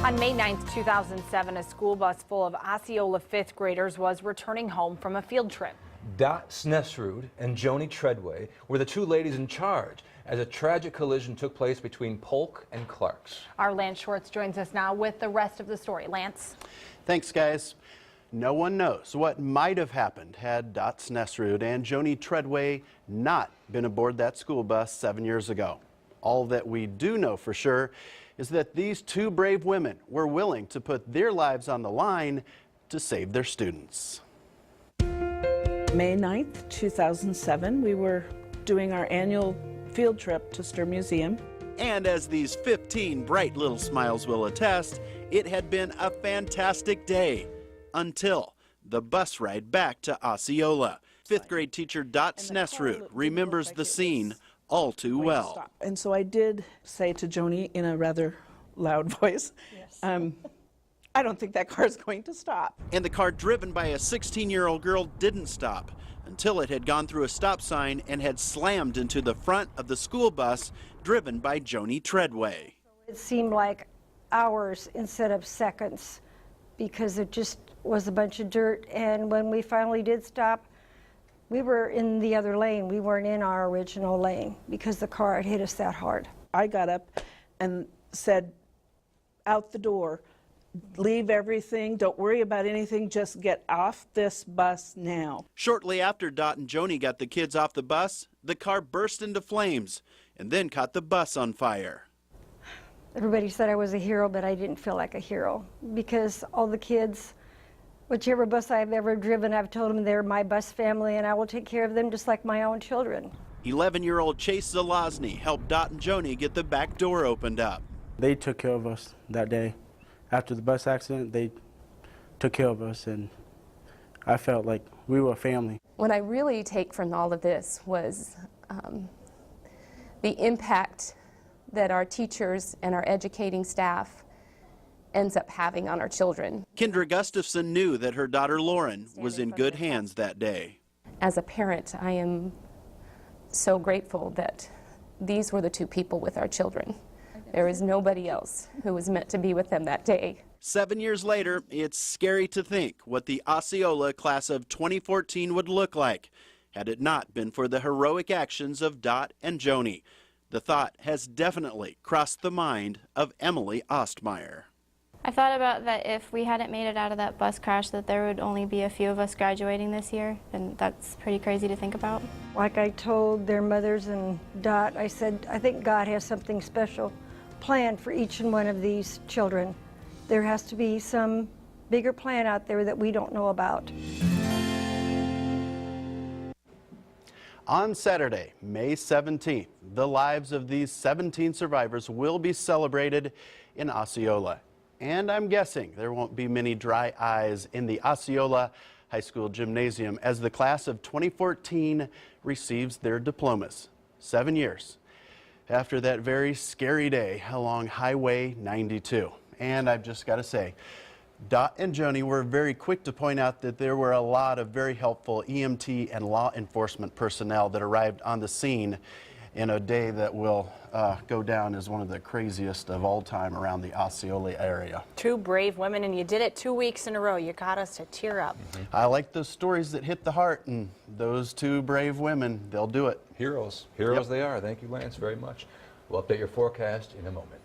On May 9th, 2007, a school bus full of Osceola 5th graders was returning home from a field trip. Dot Snesrud and Joni Treadway were the two ladies in charge as a tragic collision took place between Polk and Clarks. Our Lance Schwartz joins us now with the rest of the story. Lance? Thanks, guys. No one knows what might have happened had Dot Snesrud and Joni Treadway not been aboard that school bus 7 years ago. All that we do know for sure is that these two brave women were willing to put their lives on the line to save their students. May 9th, 2007, we were doing our annual field trip to Sturr Museum. And as these 15 bright little smiles will attest, it had been a fantastic day until the bus ride back to Osceola. Fifth grade teacher Dot Snesrud remembers the scene all too well. And so I did say to Joni in a rather loud voice, yes. I don't think that car is going to stop. And the car driven by a 16-year-old girl didn't stop until it had gone through a stop sign and had slammed into the front of the school bus driven by Joni Treadway. It seemed like hours instead of seconds because it just was a bunch of dirt, and when we finally did stop, we were in the other lane. We weren't in our original lane because the car had hit us that hard. I got up and said out the door, leave everything, don't worry about anything, just get off this bus now. Shortly after Dot and Joni got the kids off the bus, the car burst into flames and then caught the bus on fire. Everybody said I was a hero, but I didn't feel like a hero because all the kids, whichever bus I've ever driven, I've told them they're my bus family and I will take care of them just like my own children. 11-year-old Chase Zelazny helped Dot and Joni get the back door opened up. They took care of us that day. After the bus accident, they took care of us, and I felt like we were a family. What I really take from all of this was the impact that our teachers and our educating staff ends up having on our children. Kendra Gustafson knew that her daughter Lauren was in good hands that day. As a parent, I am so grateful that these were the two people with our children. There is nobody else who was meant to be with them that day. 7 years later, it's scary to think what the Osceola class of 2014 would look like had it not been for the heroic actions of Dot and Joni. The thought has definitely crossed the mind of Emily Ostmeyer. I thought about that if we hadn't made it out of that bus crash that there would only be a few of us graduating this year, and that's pretty crazy to think about. Like I told their mothers and Dot, I said, I think God has something special planned for each and one of these children. There has to be some bigger plan out there that we don't know about. On Saturday, May 17th, the lives of these 17 survivors will be celebrated in Osceola. And I'm guessing there won't be many dry eyes in the Osceola High School gymnasium as the class of 2014 receives their diplomas. 7 years after that very scary day along Highway 92. And I've just got to say, Dot and Joni were very quick to point out that there were a lot of very helpful EMT and law enforcement personnel that arrived on the scene in a day that will go down as one of the craziest of all time around the Osceola area. Two brave women, and you did it 2 weeks in a row. You got us to tear up. I like those stories that hit the heart, and those two brave women, they'll do it. Heroes. Heroes they are. Thank you, Lance, very much. We'll update your forecast in a moment.